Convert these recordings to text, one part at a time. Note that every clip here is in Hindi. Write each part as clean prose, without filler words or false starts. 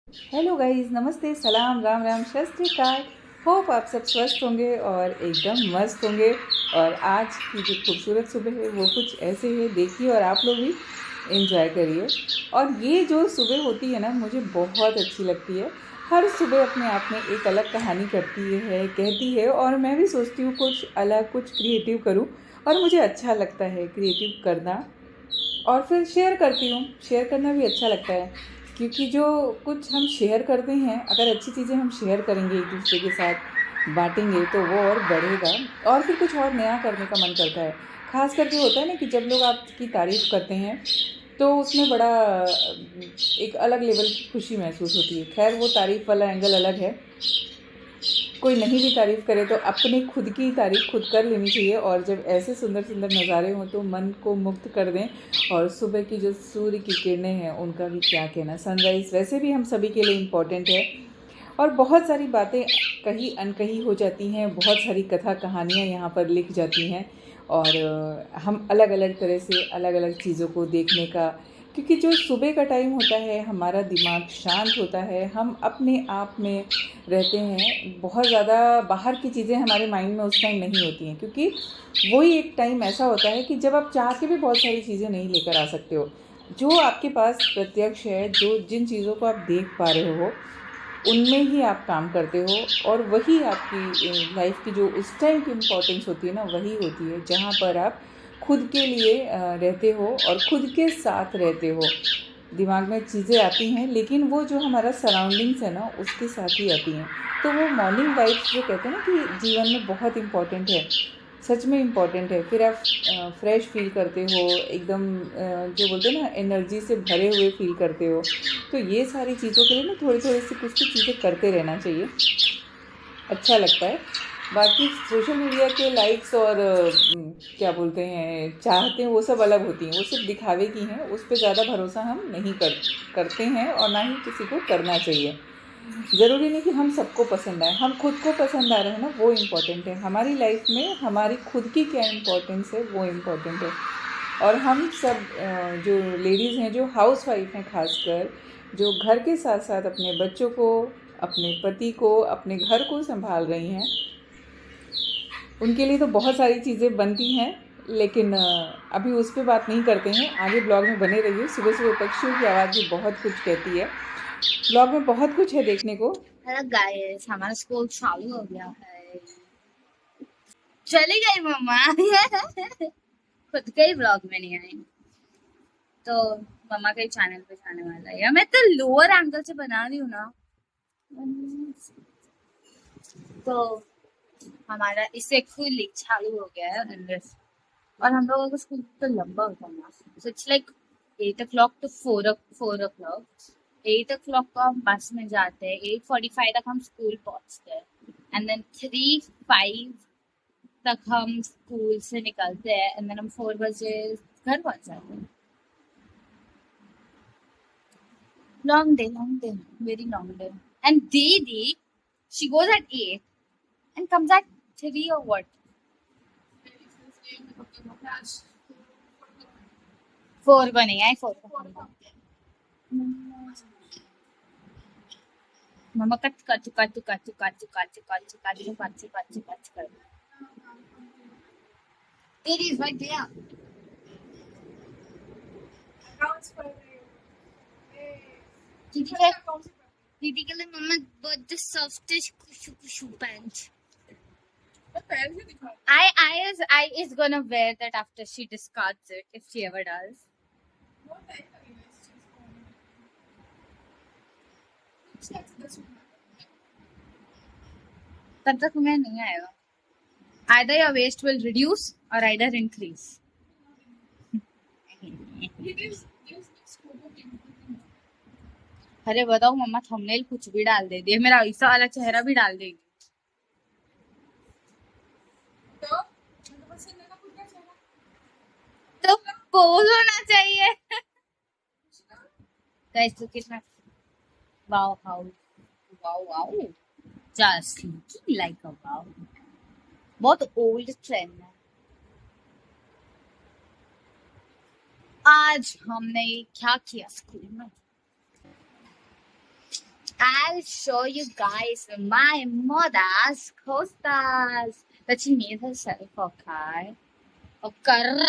हेलो गाइस, नमस्ते, सलाम, राम राम, सत श्री अकाल। होप आप सब स्वस्थ होंगे और एकदम मस्त होंगे। और आज की जो खूबसूरत सुबह है वो कुछ ऐसे है, देखिए और आप लोग भी एंजॉय करिए। और ये जो सुबह होती है ना, मुझे बहुत अच्छी लगती है। हर सुबह अपने आप में एक अलग कहानी करती है, कहती है, और मैं भी सोचती हूँ कुछ अलग, कुछ क्रिएटिव करूँ। और मुझे अच्छा लगता है क्रिएटिव करना, और फिर शेयर करती हूँ। शेयर करना भी अच्छा लगता है, क्योंकि जो कुछ हम शेयर करते हैं, अगर अच्छी चीज़ें हम शेयर करेंगे एक दूसरे के साथ, बांटेंगे, तो वो और बढ़ेगा। और फिर कुछ और नया करने का मन करता है। ख़ास करके होता है ना कि जब लोग आपकी तारीफ़ करते हैं, तो उसमें बड़ा एक अलग लेवल की खुशी महसूस होती है। खैर, वो तारीफ़ वाला एंगल अलग है। कोई नहीं भी तारीफ़ करे तो अपनी खुद की तारीफ़ खुद कर लेनी चाहिए। और जब ऐसे सुंदर सुंदर नज़ारे हों तो मन को मुक्त कर दें। और सुबह की जो सूर्य की किरणें हैं उनका भी क्या कहना। सनराइज़ वैसे भी हम सभी के लिए इम्पॉर्टेंट है। और बहुत सारी बातें कही अनकही हो जाती हैं, बहुत सारी कथा कहानियाँ यहाँ पर लिख जाती हैं। और हम अलग अलग तरह से अलग अलग चीज़ों को देखने का, क्योंकि जो सुबह का टाइम होता है हमारा दिमाग शांत होता है, हम अपने आप में रहते हैं। बहुत ज़्यादा बाहर की चीज़ें हमारे माइंड में उस टाइम नहीं होती हैं, क्योंकि वही एक टाइम ऐसा होता है कि जब आप चाह के भी बहुत सारी चीज़ें नहीं लेकर आ सकते हो। जो आपके पास प्रत्यक्ष है, जो जिन चीज़ों को आप देख पा रहे हो, उनमें ही आप काम करते हो। और वही आपकी लाइफ की जो उस टाइम की इम्पोर्टेंस होती है ना, वही होती है जहाँ पर आप खुद के लिए रहते हो और खुद के साथ रहते हो। दिमाग में चीज़ें आती हैं, लेकिन वो जो हमारा सराउंडिंग्स है ना, उसके साथ ही आती हैं। तो वो मॉर्निंग वाइब्स जो कहते हैं ना कि जीवन में बहुत इम्पॉर्टेंट है, सच में इम्पॉर्टेंट है। फिर आप फ्रेश फील करते हो, एकदम जो बोलते हैं ना, एनर्जी से भरे हुए फील करते हो। तो ये सारी चीज़ों के लिए ना थोड़ी थोड़ी सी कुछ कुछ चीज़ें करते रहना चाहिए, अच्छा लगता है। बाकी सोशल मीडिया के लाइक्स और क्या बोलते हैं, चाहते हैं, वो सब अलग होती हैं, वो सिर्फ दिखावे की हैं। उस पर ज़्यादा भरोसा हम नहीं करते हैं, और ना ही किसी को करना चाहिए। ज़रूरी नहीं कि हम सबको पसंद आए, हम खुद को पसंद आ रहे हैं ना, वो इम्पोर्टेंट है। हमारी लाइफ में हमारी खुद की क्या इम्पोर्टेंस है, वो इम्पोर्टेंट है। और हम सब जो लेडीज़ हैं, जो हाउस वाइफ हैं खासकर, जो घर के साथ साथ अपने बच्चों को, अपने पति को, अपने घर को संभाल रही हैं, उनके लिए तो बहुत सारी चीज़ें बनती हैं। लेकिन अभी उस पर बात नहीं करते हैं। आगे ब्लॉग में बने रहिए। सुबह सुबह पक्षियों की आवाज़ भी बहुत कुछ कहती है। ब्लॉग में बहुत कुछ है देखने को। हेलो गाइस, हमारा स्कूल चालू हो गया है। चली गई मम्मा। खुद के ही ब्लॉग में नहीं आई तो मम्मा के चैनल पे जाने वाला है। या मैं तो लोअर एंगल से बना रही हूँ ना, तो हमारा इससे खुद चालू हो गया है इंग्लिश। और हम लोगों का स्कूल तो लंबा होता है ना, so it's like 8 o'clock to 4 o'clock। 8 o'clock को हम बस में जाते हैं, 8:45 तक हम स्कूल पहुंचते हैं, एंड देन 3:05 तक हम स्कूल से निकलते हैं, एंड देन हम 4 बजे घर पहुंच जाते हैं। Long day, very long day. And दीदी, she goes at 8 and comes at 3 or what? 4 को नहीं आई, 4 को। मम्मा cut cut cut cut cut cut cut cut cut cut cut कर। Didi is right there. दीदी के दीदी के लिए मम्मा बर्थडे सॉफ्टिश कुशु कुशु pant. I is gonna wear that after she discards it, if she ever does. तब तक तुम्हें नहीं आएगा। Either your waist will reduce or either increase. अरे बताओ मम्मा, थंबनेल कुछ भी डाल दे दिए, मेरा ऐसा वाला चेहरा भी डाल देगी। तो पोज होना चाहिए। गाइस तो कितना wow, how wow wow, just looking like a wow. बहुत ओल्ड ट्रेंड है। आज हमने क्या किया स्कूल में? I'll show you guys my mother's costas that she made herself, okay? Okay.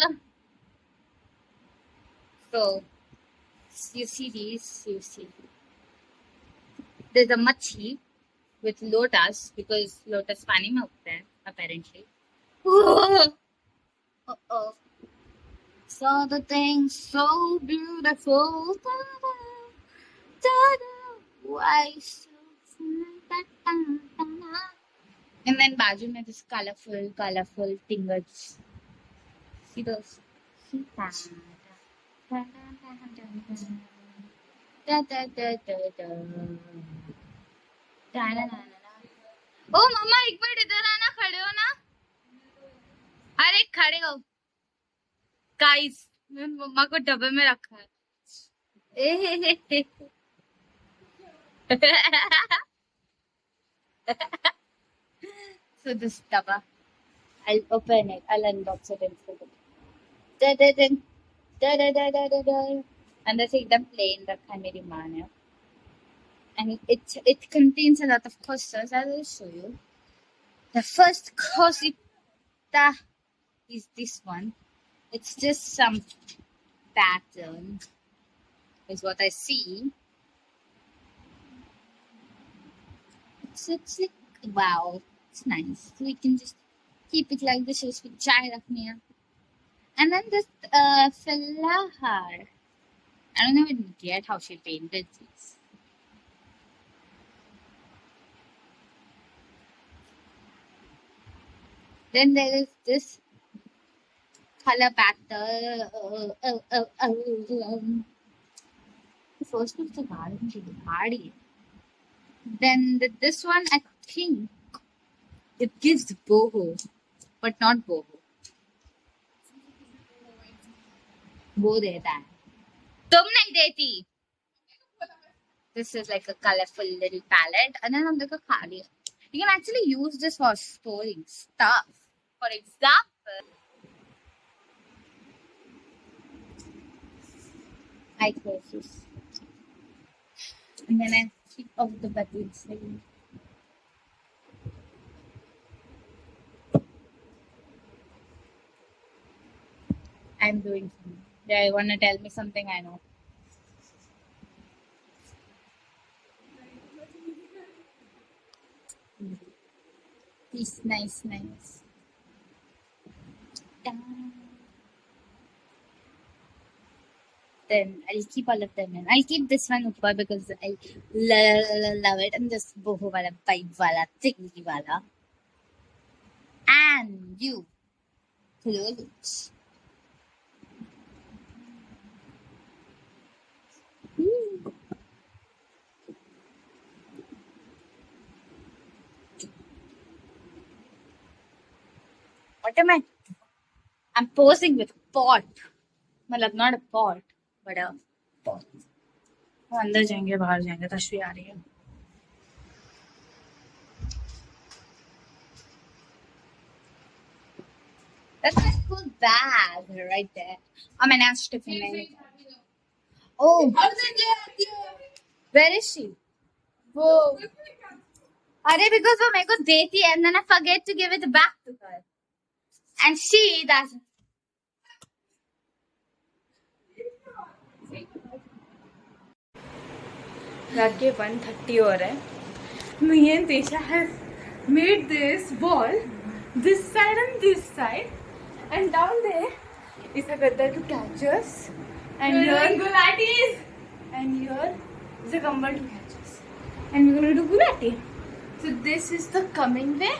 So, you see these, you see. There's a machi with lotus because lotus pani mein hota hai, apparently. Uh-oh. Saw the thing so beautiful. Da-da, da-da, why so da-da-da-da. And then baju mein this colorful fingers. See those? See that? ओ मम्मा एक मिनट इधर आना खड़े हो ना अरे खड़े हो गाइस मैंने मम्मा को डब्बे में रखा है so this dabba I'll open it I'll unbox it and put it अंदर से एकदम प्लेन रखा है मेरी माँ ने and it contains a lot of costas. I will show you. The first cosita is this one. It's just some pattern, is what I see. It's like wow, it's nice. So we can just keep it like this. Just with chai rakhni hai. And then this Filahar. I don't even get how she painted this. Then there is this color pattern. First of the garden. Then this one, I think it gives boho, but not boho. वो देता है तुम नहीं देती This is like a colorful little palette and then हम देखो खाली है You can actually use this for storing stuff. For example, I close this. And then I keep off the buttons. I'm doing something. Yeah, you want to tell me something? I know. Nice. Then I'll keep all of them in. I'll keep this one upar because I love it. And this boho wala, pipe wala, thingy wala. And you close. What am I? I'm posing with pot. मतलब not a pot, but a pot. वो अंदर जाएंगे बाहर जाएंगे तस्वीर आ रही है. That's a cool bag right there. I'm an astrophone. Oh, where is she? वो अरे because वो मेरे को देती है and then I forget to give it back to her. And she doesn't. रात के 1:30 हो रहा है. Me and Tesha have made this ball, this side and this side, and down there is a gadda to catch us, and here gulatis, and here is a gumball to catch us, and we're going to do gulati. So this is the coming way,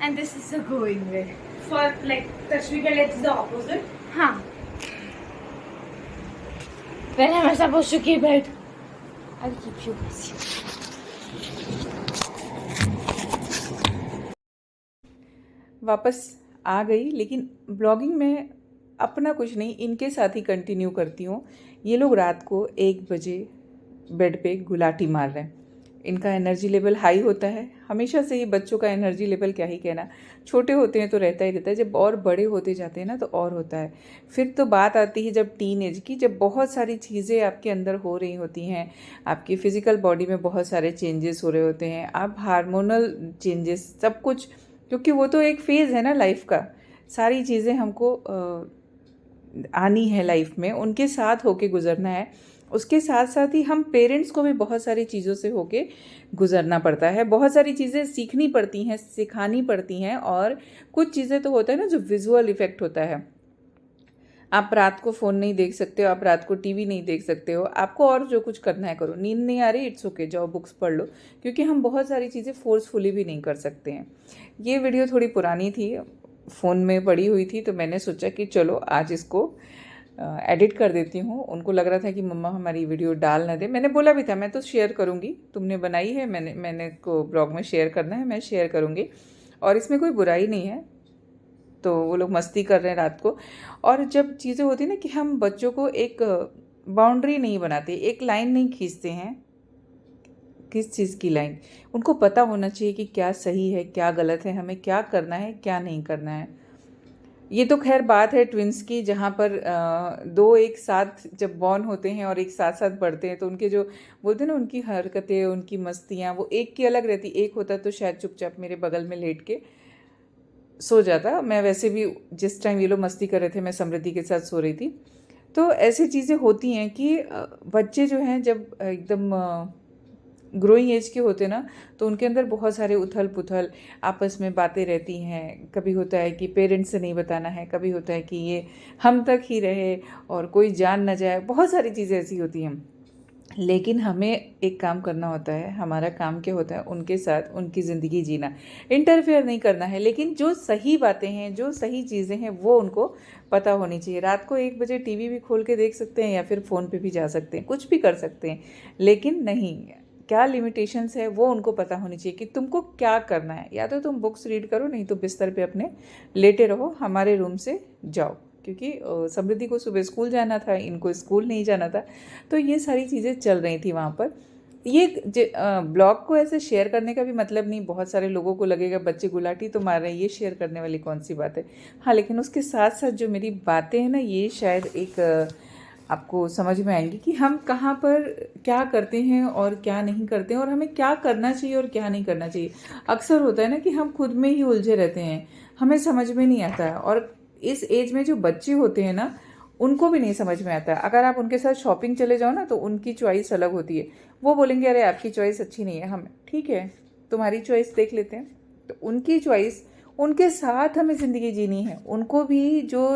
and this is the going way. For like Tashvika, it's the opposite. Huh. Where am I supposed to keep it? I'll keep you busy. वापस आ गई लेकिन ब्लॉगिंग में अपना कुछ नहीं इनके साथ ही कंटिन्यू करती हूँ. ये लोग रात को 1 बजे बेड पे गुलाटी मार रहे हैं. इनका एनर्जी लेवल हाई होता है। हमेशा से ही बच्चों का एनर्जी लेवल क्या ही कहना, छोटे होते हैं तो रहता ही रहता है, जब और बड़े होते जाते हैं ना तो और होता है। फिर तो बात आती है जब टीन एज की, जब बहुत सारी चीज़ें आपके अंदर हो रही होती हैं, आपकी फ़िज़िकल बॉडी में बहुत सारे चेंजेस हो रहे होते हैं, आप हार्मोनल चेंजेस सब कुछ, क्योंकि वो तो एक फ़ेज़ है ना लाइफ का। सारी चीज़ें हमको आनी है लाइफ में, उनके साथ होके गुजरना है। उसके साथ साथ ही हम पेरेंट्स को भी बहुत सारी चीज़ों से होके गुजरना पड़ता है, बहुत सारी चीज़ें सीखनी पड़ती हैं, सिखानी पड़ती हैं। और कुछ चीज़ें तो होता है ना जो विजुअल इफ़ेक्ट होता है। आप रात को फ़ोन नहीं देख सकते हो, आप रात को टीवी नहीं देख सकते हो, आपको और जो कुछ करना है करो। नींद नहीं आ रही, इट्स ओके, जाओ बुक्स पढ़ लो, क्योंकि हम बहुत सारी चीज़ें फोर्सफुली भी नहीं कर सकते हैं। ये वीडियो थोड़ी पुरानी थी, फ़ोन में पड़ी हुई थी, तो मैंने सोचा कि चलो आज इसको एडिट कर देती हूँ। उनको लग रहा था कि मम्मा हमारी वीडियो डाल ना दे, मैंने बोला भी था मैं तो शेयर करूँगी, तुमने बनाई है, मैंने को ब्लॉग में शेयर करना है, मैं शेयर करूँगी, और इसमें कोई बुराई नहीं है। तो वो लोग मस्ती कर रहे हैं रात को। और जब चीज़ें होती हैं ना कि हम बच्चों को एक बाउंड्री नहीं बनाते, एक लाइन नहीं खींचते हैं, किस चीज़ की लाइन, उनको पता होना चाहिए कि क्या सही है क्या गलत है, हमें क्या करना है क्या नहीं करना है। ये तो खैर बात है ट्विंस की, जहाँ पर दो एक साथ जब बॉर्न होते हैं और एक साथ साथ बढ़ते हैं, तो उनके जो बोलते हैं ना उनकी हरकतें, उनकी मस्तियाँ, वो एक की अलग रहती। एक होता तो शायद चुपचाप मेरे बगल में लेट के सो जाता। मैं वैसे भी जिस टाइम ये लोग मस्ती कर रहे थे मैं समृद्धि के साथ सो रही थी। तो ऐसी चीज़ें होती हैं कि बच्चे जो हैं जब एकदम ग्रोइंग एज के होते ना, तो उनके अंदर बहुत सारे उथल पुथल, आपस में बातें रहती हैं। कभी होता है कि पेरेंट्स से नहीं बताना है, कभी होता है कि ये हम तक ही रहे और कोई जान ना जाए, बहुत सारी चीज़ें ऐसी होती हैं। लेकिन हमें एक काम करना होता है, हमारा काम क्या होता है, उनके साथ उनकी ज़िंदगी जीना, इंटरफेयर नहीं करना है। लेकिन जो सही बातें हैं, जो सही चीज़ें हैं, वो उनको पता होनी चाहिए। रात को 1 बजे टीवी भी खोल के देख सकते हैं या फिर फ़ोन पे भी जा सकते हैं, कुछ भी कर सकते हैं, लेकिन नहीं, क्या लिमिटेशंस है वो उनको पता होनी चाहिए कि तुमको क्या करना है। या तो तुम बुक्स रीड करो, नहीं तो बिस्तर पे अपने लेटे रहो, हमारे रूम से जाओ, क्योंकि समृद्धि को सुबह स्कूल जाना था, इनको स्कूल नहीं जाना था। तो ये सारी चीज़ें चल रही थी वहाँ पर। ये ब्लॉग को ऐसे शेयर करने का भी मतलब नहीं, बहुत सारे लोगों को लगेगा बच्चे गुलाटी तो मार रहे हैं, ये शेयर करने वाली कौन सी बात है। हाँ, लेकिन उसके साथ साथ जो मेरी बातें हैं ना, ये शायद एक आपको समझ में आएंगी कि हम कहाँ पर क्या करते हैं और क्या नहीं करते हैं, और हमें क्या करना चाहिए और क्या नहीं करना चाहिए। अक्सर होता है ना कि हम खुद में ही उलझे रहते हैं, हमें समझ में नहीं आता है। और इस एज में जो बच्चे होते हैं ना, उनको भी नहीं समझ में आता है। अगर आप उनके साथ शॉपिंग चले जाओ ना, तो उनकी चॉइस अलग होती है। वो बोलेंगे अरे आपकी चॉइस अच्छी नहीं है, हम ठीक है तुम्हारी चॉइस देख लेते हैं। तो उनकी चॉइस, उनके साथ हमें ज़िंदगी जीनी है। उनको भी जो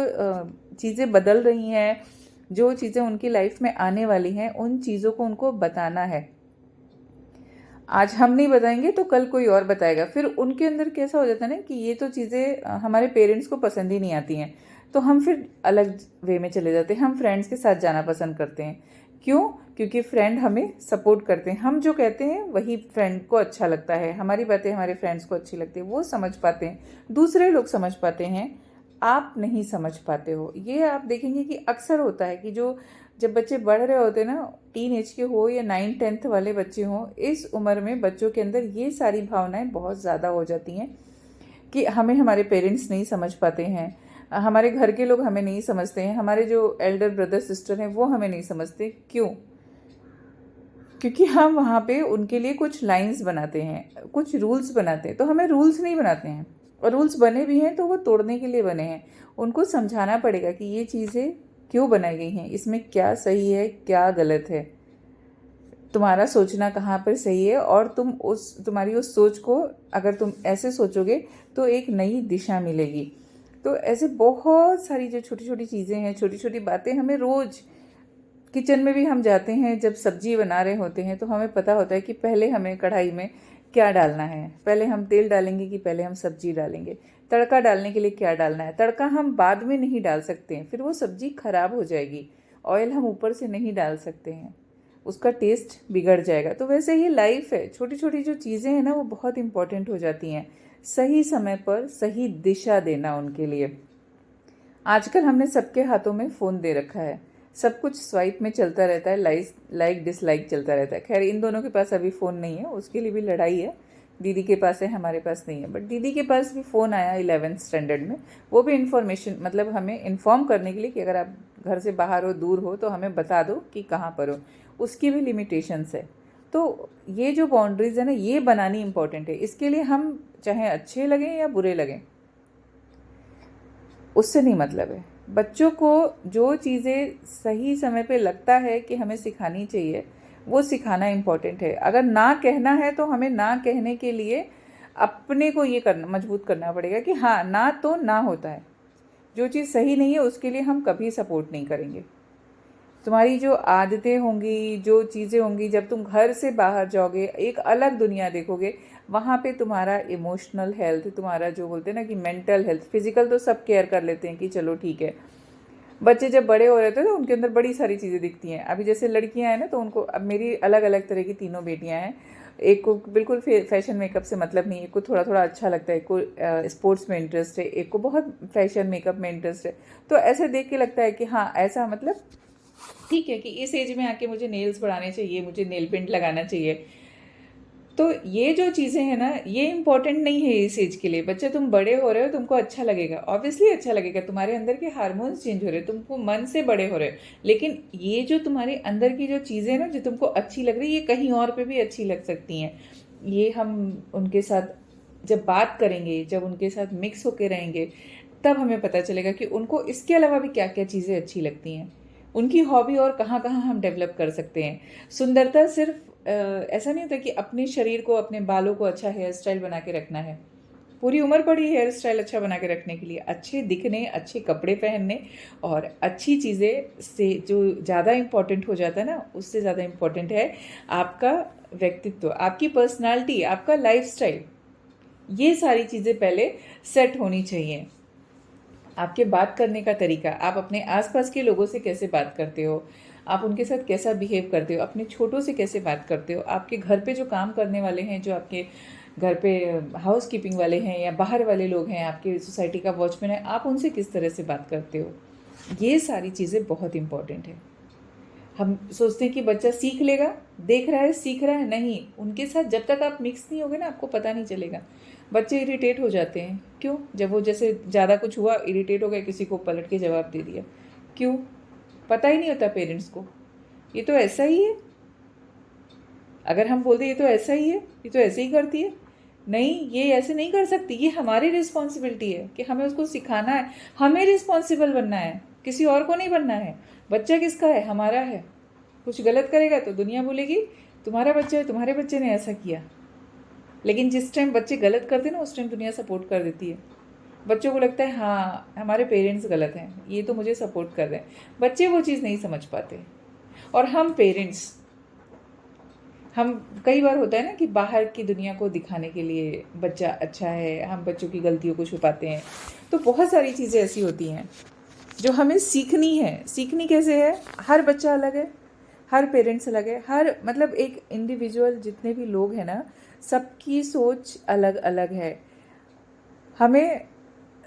चीज़ें बदल रही हैं, जो चीज़ें उनकी लाइफ में आने वाली हैं, उन चीज़ों को उनको बताना है। आज हम नहीं बताएंगे तो कल कोई और बताएगा। फिर उनके अंदर कैसा हो जाता है ना कि ये तो चीज़ें हमारे पेरेंट्स को पसंद ही नहीं आती हैं, तो हम फिर अलग वे में चले जाते हैं। हम फ्रेंड्स के साथ जाना पसंद करते हैं। क्यों? क्योंकि फ्रेंड हमें सपोर्ट करते हैं। हम जो कहते हैं वही फ्रेंड को अच्छा लगता है, हमारी बातें हमारे फ्रेंड्स को अच्छी लगती है, वो समझ पाते हैं, दूसरे लोग समझ पाते हैं, आप नहीं समझ पाते हो। ये आप देखेंगे कि अक्सर होता है कि जो जब बच्चे बढ़ रहे होते हैं ना, टीन एज के हो या 9-10th वाले बच्चे हों, इस उम्र में बच्चों के अंदर ये सारी भावनाएं बहुत ज़्यादा हो जाती हैं कि हमें हमारे पेरेंट्स नहीं समझ पाते हैं, हमारे घर के लोग हमें नहीं समझते हैं, हमारे जो एल्डर ब्रदर सिस्टर हैं वो हमें नहीं समझते। क्यों? क्योंकि हम वहाँ पे उनके लिए कुछ लाइंस बनाते हैं, कुछ रूल्स बनाते हैं। तो हमें रूल्स नहीं बनाते हैं, और रूल्स बने भी हैं तो वो तोड़ने के लिए बने हैं। उनको समझाना पड़ेगा कि ये चीज़ें क्यों बनाई गई हैं, इसमें क्या सही है क्या गलत है, तुम्हारा सोचना कहाँ पर सही है, और तुम्हारी उस सोच को अगर तुम ऐसे सोचोगे तो एक नई दिशा मिलेगी। तो ऐसे बहुत सारी जो छोटी छोटी चीज़ें हैं, छोटी छोटी बातें, हमें रोज़ किचन में भी हम जाते हैं, जब सब्जी बना रहे होते हैं तो हमें पता होता है कि पहले हमें कढ़ाई में क्या डालना है, पहले हम तेल डालेंगे कि पहले हम सब्जी डालेंगे, तड़का डालने के लिए क्या डालना है। तड़का हम बाद में नहीं डाल सकते हैं, फिर वो सब्जी खराब हो जाएगी। ऑयल हम ऊपर से नहीं डाल सकते हैं, उसका टेस्ट बिगड़ जाएगा। तो वैसे ही लाइफ है, छोटी छोटी जो चीज़ें हैं ना वो बहुत इंपॉर्टेंट हो जाती हैं। सही समय पर सही दिशा देना उनके लिए। आजकल हमने सबके हाथों में फ़ोन दे रखा है, सब कुछ स्वाइप में चलता रहता है, लाइक डिसलाइक चलता रहता है। खैर इन दोनों के पास अभी फ़ोन नहीं है, उसके लिए भी लड़ाई है। दीदी के पास है, हमारे पास नहीं है। बट दीदी के पास भी फ़ोन आया 11th स्टैंडर्ड में, वो भी इन्फॉर्मेशन मतलब हमें इन्फॉर्म करने के लिए कि अगर आप घर से बाहर हो, दूर हो, तो हमें बता दो कि कहाँ पर हो। उसकी भी लिमिटेशंस है। तो ये जो बाउंड्रीज़ है ना, ये बनानी इम्पॉर्टेंट है। इसके लिए हम चाहे अच्छे लगें या बुरे लगें, उससे नहीं मतलब है। बच्चों को जो चीज़ें सही समय पे लगता है कि हमें सिखानी चाहिए, वो सिखाना इम्पॉर्टेंट है। अगर ना कहना है तो हमें ना कहने के लिए अपने को ये करना, मजबूत करना पड़ेगा कि हाँ, ना तो ना होता है। जो चीज़ सही नहीं है उसके लिए हम कभी सपोर्ट नहीं करेंगे। तुम्हारी जो आदतें होंगी, जो चीज़ें होंगी, जब तुम घर से बाहर जाओगे, एक अलग दुनिया देखोगे, वहाँ पे तुम्हारा इमोशनल हेल्थ, तुम्हारा जो बोलते हैं ना कि मेंटल हेल्थ, फिजिकल तो सब केयर कर लेते हैं कि चलो ठीक है। बच्चे जब बड़े हो रहे थे तो उनके अंदर बड़ी सारी चीज़ें दिखती हैं। अभी जैसे लड़कियां हैं ना, तो उनको, अब मेरी अलग अलग तरह की तीनों बेटियां हैं। एक को बिल्कुल फैशन मेकअप से मतलब नहीं है, एक को थोड़ा थोड़ा अच्छा लगता है, एक को स्पोर्ट्स में इंटरेस्ट है, एक को बहुत फैशन मेकअप में इंटरेस्ट है। तो ऐसे देख के लगता है कि हाँ, ऐसा मतलब ठीक है कि इस एज में आके मुझे नेल्स बढ़ाने चाहिए, मुझे नेल पेंट लगाना चाहिए। तो ये जो चीज़ें हैं ना, ये इंपॉर्टेंट नहीं है इस एज के लिए। बच्चे, तुम बड़े हो रहे हो, तुमको अच्छा लगेगा, ऑब्वियसली अच्छा लगेगा, तुम्हारे अंदर के हार्मोन्स चेंज हो रहे हैं, तुमको मन से बड़े हो रहे हो। लेकिन ये जो तुम्हारे अंदर की जो चीज़ें हैं ना, जो तुमको अच्छी लग रही है, ये कहीं और पे भी अच्छी लग सकती हैं। ये हम उनके साथ जब बात करेंगे, जब उनके साथ मिक्स होके रहेंगे, तब हमें पता चलेगा कि उनको इसके अलावा भी क्या क्या चीज़ें अच्छी लगती हैं, उनकी हॉबी और कहाँ कहाँ हम डेवलप कर सकते हैं। सुंदरता सिर्फ ऐसा नहीं होता कि अपने शरीर को, अपने बालों को अच्छा हेयर स्टाइल बना के रखना है। पूरी उम्र पड़ी हेयर स्टाइल अच्छा बना के रखने के लिए, अच्छे दिखने, अच्छे कपड़े पहनने और अच्छी चीज़ें से जो ज़्यादा इम्पॉर्टेंट हो जाता है ना, उससे ज़्यादा इम्पॉर्टेंट है आपका व्यक्तित्व, आपकी पर्सनालिटी, आपका लाइफस्टाइल। ये सारी चीज़ें पहले सेट होनी चाहिए। आपके बात करने का तरीका, आप अपने आसपास के लोगों से कैसे बात करते हो, आप उनके साथ कैसा बिहेव करते हो, अपने छोटों से कैसे बात करते हो, आपके घर पे जो काम करने वाले हैं, जो आपके घर पे हाउस कीपिंग वाले हैं या बाहर वाले लोग हैं, आपके सोसाइटी का वॉचमैन है, आप उनसे किस तरह से बात करते हो। ये सारी चीज़ें बहुत इंपॉर्टेंट है। हम सोचते हैं कि बच्चा सीख लेगा, देख रहा है सीख रहा है, नहीं, उनके साथ जब तक आप मिक्स नहीं होगे ना, आपको पता नहीं चलेगा। बच्चे इरिटेट हो जाते हैं, क्यों? जब वो जैसे ज़्यादा कुछ हुआ, इरिटेट हो गए, किसी को पलट के जवाब दे दिया, क्यों? पता ही नहीं होता पेरेंट्स को, ये तो ऐसा ही है। अगर हम बोल दें ये तो ऐसा ही है, ये तो ऐसे ही करती है, नहीं, ये ऐसे नहीं कर सकती, ये हमारी रिस्पॉन्सिबिलिटी है कि हमें उसको सिखाना है, हमें रिस्पॉन्सिबल बनना है, किसी और को नहीं बनना है। बच्चा किसका है? हमारा है। कुछ गलत करेगा तो दुनिया बोलेगी तुम्हारा बच्चा है, तुम्हारे बच्चे ने ऐसा किया। लेकिन जिस टाइम बच्चे गलत करते हैं ना, उस टाइम दुनिया सपोर्ट कर देती है। बच्चों को लगता है हाँ, हमारे पेरेंट्स गलत हैं, ये तो मुझे सपोर्ट कर रहे हैं। बच्चे वो चीज़ नहीं समझ पाते। और हम पेरेंट्स, हम कई बार होता है ना कि बाहर की दुनिया को दिखाने के लिए बच्चा अच्छा है, हम बच्चों की गलतियों को छुपाते हैं। तो बहुत सारी चीज़ें ऐसी होती हैं जो हमें सीखनी है। सीखनी कैसे है? हर बच्चा अलग है, हर पेरेंट्स अलग है, हर मतलब एक इंडिविजुअल, जितने भी लोग हैं ना, सबकी सोच अलग अलग है। हमें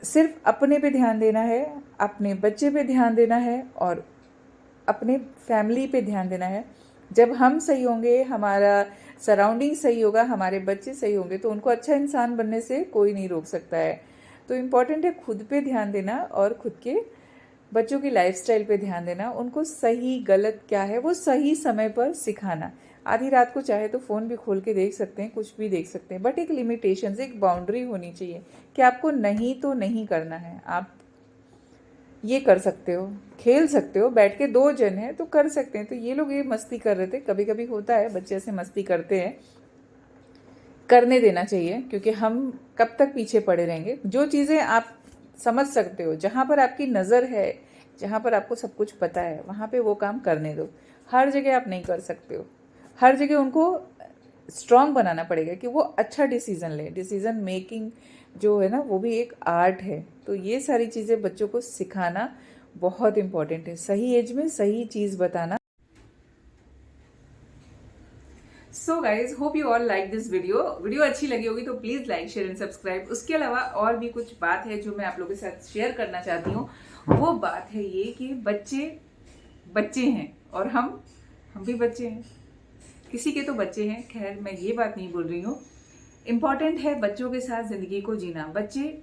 सिर्फ अपने पे ध्यान देना है, अपने बच्चे पे ध्यान देना है और अपने फैमिली पे ध्यान देना है। जब हम सही होंगे, हमारा सराउंडिंग सही होगा, हमारे बच्चे सही होंगे, तो उनको अच्छा इंसान बनने से कोई नहीं रोक सकता है। तो इम्पॉर्टेंट है खुद पे ध्यान देना और खुद के बच्चों की लाइफस्टाइल पे ध्यान देना, उनको सही गलत क्या है वो सही समय पर सिखाना। आधी रात को चाहे तो फ़ोन भी खोल के देख सकते हैं, कुछ भी देख सकते हैं, बट एक लिमिटेशंस, एक बाउंड्री होनी चाहिए कि आपको नहीं तो नहीं करना है। आप ये कर सकते हो, खेल सकते हो, बैठ के 2 जन हैं तो कर सकते हैं। तो ये लोग ये मस्ती कर रहे थे, कभी कभी होता है बच्चे ऐसे मस्ती करते हैं, करने देना चाहिए, क्योंकि हम कब तक पीछे पड़े रहेंगे। जो चीज़ें आप समझ सकते हो, जहाँ पर आपकी नज़र है, जहाँ पर आपको सब कुछ पता है, वहाँ पे वो काम करने दो। हर जगह आप नहीं कर सकते हो, हर जगह उनको स्ट्रॉन्ग बनाना पड़ेगा कि वो अच्छा डिसीज़न ले। डिसीज़न मेकिंग जो है ना, वो भी एक आर्ट है। तो ये सारी चीज़ें बच्चों को सिखाना बहुत इम्पॉर्टेंट है, सही एज में सही चीज़ बताना। So guys, hope you all like this video अच्छी लगी होगी तो please like, share and subscribe. उसके अलावा और भी कुछ बात है जो मैं आप लोगों के साथ शेयर करना चाहती हूँ। वो बात है ये कि बच्चे बच्चे हैं और हम भी बच्चे हैं, किसी के तो बच्चे हैं। खैर मैं ये बात नहीं बोल रही हूँ। इम्पॉर्टेंट है बच्चों के साथ ज़िंदगी को जीना। बच्चे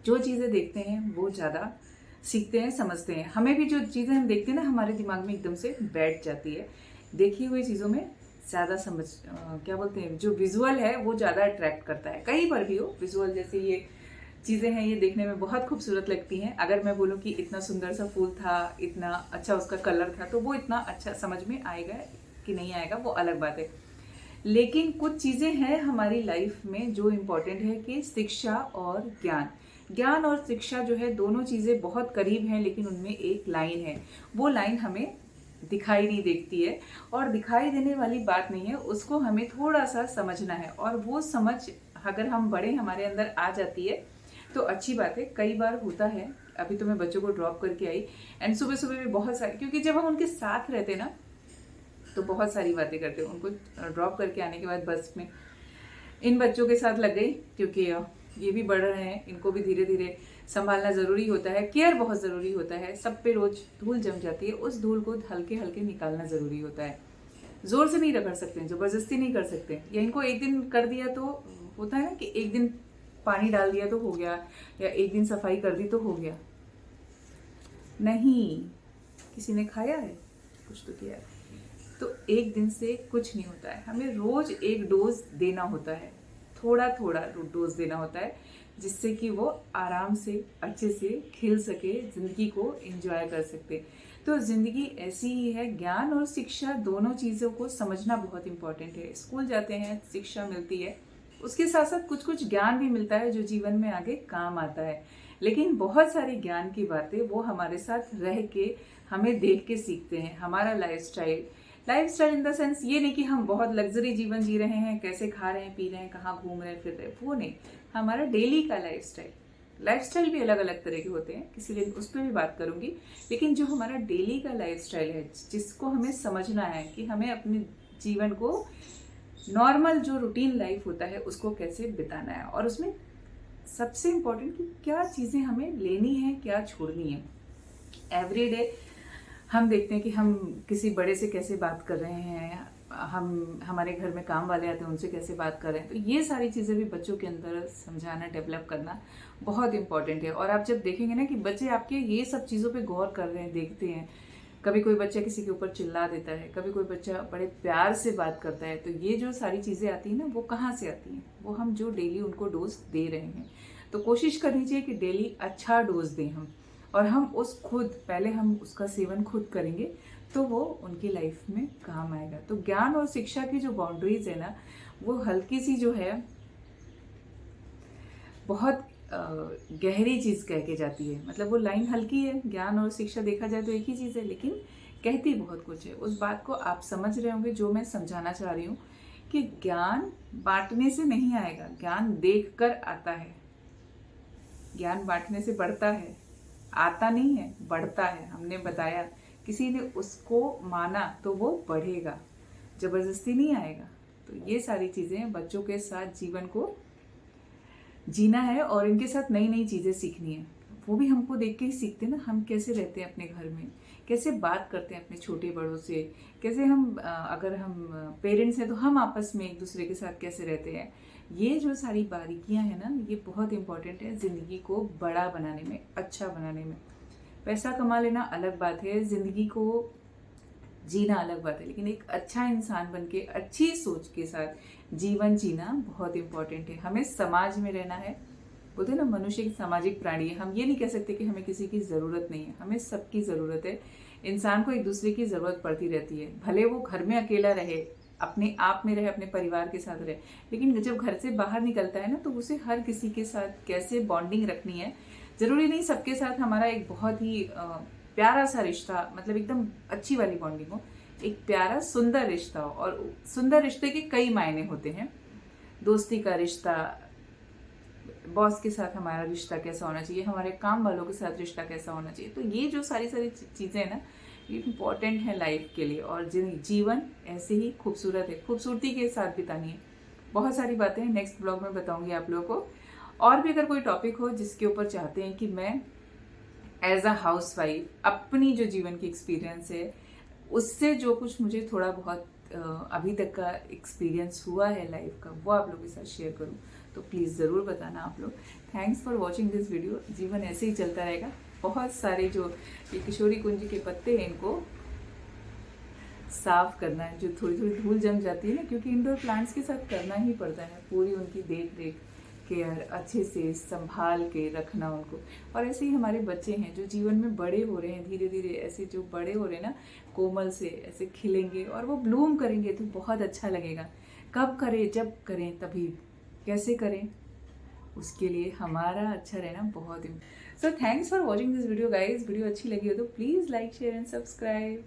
जो चीज़ें देखते हैं वो ज़्यादा सीखते हैं, समझते हैं। हमें भी जो चीज़ें हम देखते हैं ना हमारे दिमाग में एकदम से बैठ जाती है। देखी हुई चीज़ों में ज़्यादा क्या बोलते हैं, जो विजुअल है वो ज़्यादा अट्रैक्ट करता है। कहीं पर भी हो विजुअल, जैसे ये चीज़ें हैं ये देखने में बहुत खूबसूरत लगती हैं। अगर मैं बोलूँ कि इतना सुंदर सा फूल था, इतना अच्छा उसका कलर था, तो वो इतना अच्छा समझ में आएगा कि नहीं आएगा वो अलग बात है। लेकिन कुछ चीज़ें हैं हमारी लाइफ में जो इम्पोर्टेंट है कि शिक्षा और ज्ञान। ज्ञान और शिक्षा जो है दोनों चीज़ें बहुत करीब हैं, लेकिन उनमें एक लाइन है। वो लाइन हमें दिखाई नहीं देती है और दिखाई देने वाली बात नहीं है, उसको हमें थोड़ा सा समझना है। और वो समझ अगर हम बड़े हमारे अंदर आ जाती है तो अच्छी बात है। कई बार होता है, अभी तो मैं बच्चों को ड्रॉप करके आई एंड सुबह सुबह भी बहुत सारी, क्योंकि जब हम उनके साथ रहते हैं ना तो बहुत सारी बातें करते हैं। उनको ड्रॉप करके आने के बाद बस में इन बच्चों के साथ लग गई, क्योंकि ये भी बढ़ रहे हैं, इनको भी धीरे धीरे संभालना ज़रूरी होता है। केयर बहुत ज़रूरी होता है। सब पे रोज धूल जम जाती है, उस धूल को हल्के हल्के निकालना ज़रूरी होता है। ज़ोर से नहीं रगड़ सकते, ज़बरदस्ती नहीं कर सकते। या इनको एक दिन कर दिया तो होता है ना कि एक दिन पानी डाल दिया तो हो गया, या एक दिन सफाई कर दी तो हो गया। नहीं, किसी ने खाया है, कुछ तो किया है। तो एक दिन से कुछ नहीं होता है। हमें रोज एक डोज देना होता है, थोड़ा थोड़ा डोज देना होता है, जिससे कि वो आराम से अच्छे से खिल सके, ज़िंदगी को एंजॉय कर सके। तो ज़िंदगी ऐसी ही है। ज्ञान और शिक्षा दोनों चीज़ों को समझना बहुत इंपॉर्टेंट है। स्कूल जाते हैं, शिक्षा मिलती है, उसके साथ साथ कुछ कुछ ज्ञान भी मिलता है जो जीवन में आगे काम आता है। लेकिन बहुत सारी ज्ञान की बातें वो हमारे साथ रह के, हमें देख के सीखते हैं। हमारा लाइफस्टाइल इन द सेंस ये नहीं कि हम बहुत लग्जरी जीवन जी रहे हैं, कैसे खा रहे हैं, पी रहे हैं, कहाँ घूम रहे हैं, फिर रहे हैं, वो नहीं। हमारा डेली का लाइफस्टाइल भी अलग अलग तरह के होते हैं, किसी दिन उस पर भी बात करूंगी। लेकिन जो हमारा डेली का लाइफस्टाइल है, जिसको हमें समझना है कि हमें अपने जीवन को, नॉर्मल जो रूटीन लाइफ होता है, उसको कैसे बिताना है, और उसमें सबसे इम्पोर्टेंट कि क्या चीज़ें हमें लेनी है, क्या छोड़नी है। एवरीडे हम देखते हैं कि हम किसी बड़े से कैसे बात कर रहे हैं, हम हमारे घर में काम वाले आते हैं उनसे कैसे बात कर रहे हैं। तो ये सारी चीज़ें भी बच्चों के अंदर समझाना, डेवलप करना बहुत इंपॉर्टेंट है। और आप जब देखेंगे ना कि बच्चे आपके ये सब चीज़ों पे गौर कर रहे हैं, देखते हैं, कभी कोई बच्चा किसी के ऊपर चिल्ला देता है, कभी कोई बच्चा बड़े प्यार से बात करता है, तो ये जो सारी चीज़ें आती हैं ना, वो कहाँ से आती हैं? वो हम जो डेली उनको डोज दे रहे हैं। तो कोशिश करनी चाहिए कि डेली अच्छा डोज दें हम, और हम पहले हम उसका सेवन खुद करेंगे तो वो उनकी लाइफ में काम आएगा। तो ज्ञान और शिक्षा की जो बाउंड्रीज है ना, वो हल्की सी जो है, बहुत गहरी चीज़ कह के जाती है। मतलब वो लाइन हल्की है। ज्ञान और शिक्षा देखा जाए तो एक ही चीज़ है, लेकिन कहती बहुत कुछ है। उस बात को आप समझ रहे होंगे जो मैं समझाना चाह रही हूँ, कि ज्ञान बांटने से नहीं आएगा, ज्ञान देख कर आता है। ज्ञान बांटने से बढ़ता है, आता नहीं है, बढ़ता है। हमने बताया, किसी ने उसको माना तो वो बढ़ेगा, जबरदस्ती नहीं आएगा। तो ये सारी चीज़ें बच्चों के साथ जीवन को जीना है, और इनके साथ नई नई चीज़ें सीखनी है। वो भी हमको देख के ही सीखते हैं ना, हम कैसे रहते हैं अपने घर में, कैसे बात करते हैं अपने छोटे बड़ों से, कैसे हम अगर हम पेरेंट्स हैं तो हम आपस में एक दूसरे के साथ कैसे रहते हैं। ये जो सारी बारीकियां हैं ना, ये बहुत इंपॉर्टेंट है ज़िंदगी को बड़ा बनाने में, अच्छा बनाने में। पैसा कमा लेना अलग बात है, ज़िंदगी को जीना अलग बात है, लेकिन एक अच्छा इंसान बन के, अच्छी सोच के साथ जीवन जीना बहुत इंपॉर्टेंट है। हमें समाज में रहना है। बोलते हैं ना, मनुष्य एक सामाजिक प्राणी है। हम ये नहीं कह सकते कि हमें किसी की ज़रूरत नहीं है, हमें सबकी ज़रूरत है। इंसान को एक दूसरे की ज़रूरत पड़ती रहती है। भले वो घर में अकेला रहे, अपने आप में रहे, अपने परिवार के साथ रहे, लेकिन जब घर से बाहर निकलता है ना, तो उसे हर किसी के साथ कैसे बॉन्डिंग रखनी है। ज़रूरी नहीं सबके साथ हमारा एक बहुत ही प्यारा सा रिश्ता, मतलब एकदम अच्छी वाली बॉन्डिंग हो। एक प्यारा सुंदर रिश्ता हो, और सुंदर रिश्ते के कई मायने होते हैं। दोस्ती का रिश्ता, बॉस के साथ हमारा रिश्ता कैसा होना चाहिए, हमारे काम वालों के साथ रिश्ता कैसा होना चाहिए। तो ये जो सारी चीज़ें हैं ना, ये इम्पॉर्टेंट है लाइफ के लिए। और जीवन ऐसे ही खूबसूरत है, खूबसूरती के साथ बितानी है। बहुत सारी बातें नेक्स्ट ब्लॉग में बताऊंगी आप लोगों को। और भी अगर कोई टॉपिक हो जिसके ऊपर चाहते हैं कि मैं एज अ हाउसवाइफ अपनी जो जीवन की एक्सपीरियंस है उससे जो कुछ मुझे थोड़ा बहुत अभी तक का एक्सपीरियंस हुआ है लाइफ का वो आप लोगों के साथ शेयर करूं, तो प्लीज़ ज़रूर बताना आप लोग। Thanks for watching this video. जीवन ऐसे ही चलता रहेगा। बहुत सारे जो ये किशोरी कुंज के पत्ते हैं इनको साफ करना है, जो थोड़ी थोड़ी धूल जम जाती है ना, क्योंकि इंडोर प्लांट्स के साथ करना ही पड़ता है, पूरी उनकी देख रेख केयर अच्छे से संभाल के रखना उनको। और ऐसे ही हमारे बच्चे हैं जो जीवन में बड़े हो रहे हैं, धीरे धीरे ऐसे जो बड़े हो रहे हैं ना, कोमल से ऐसे खिलेंगे और वो ब्लूम करेंगे तो बहुत अच्छा लगेगा। कब करें, जब करें तभी, कैसे करें, उसके लिए हमारा अच्छा रहना बहुत। So thanks for watching this video guys. Video अच्छी लगी हो तो please like share and subscribe.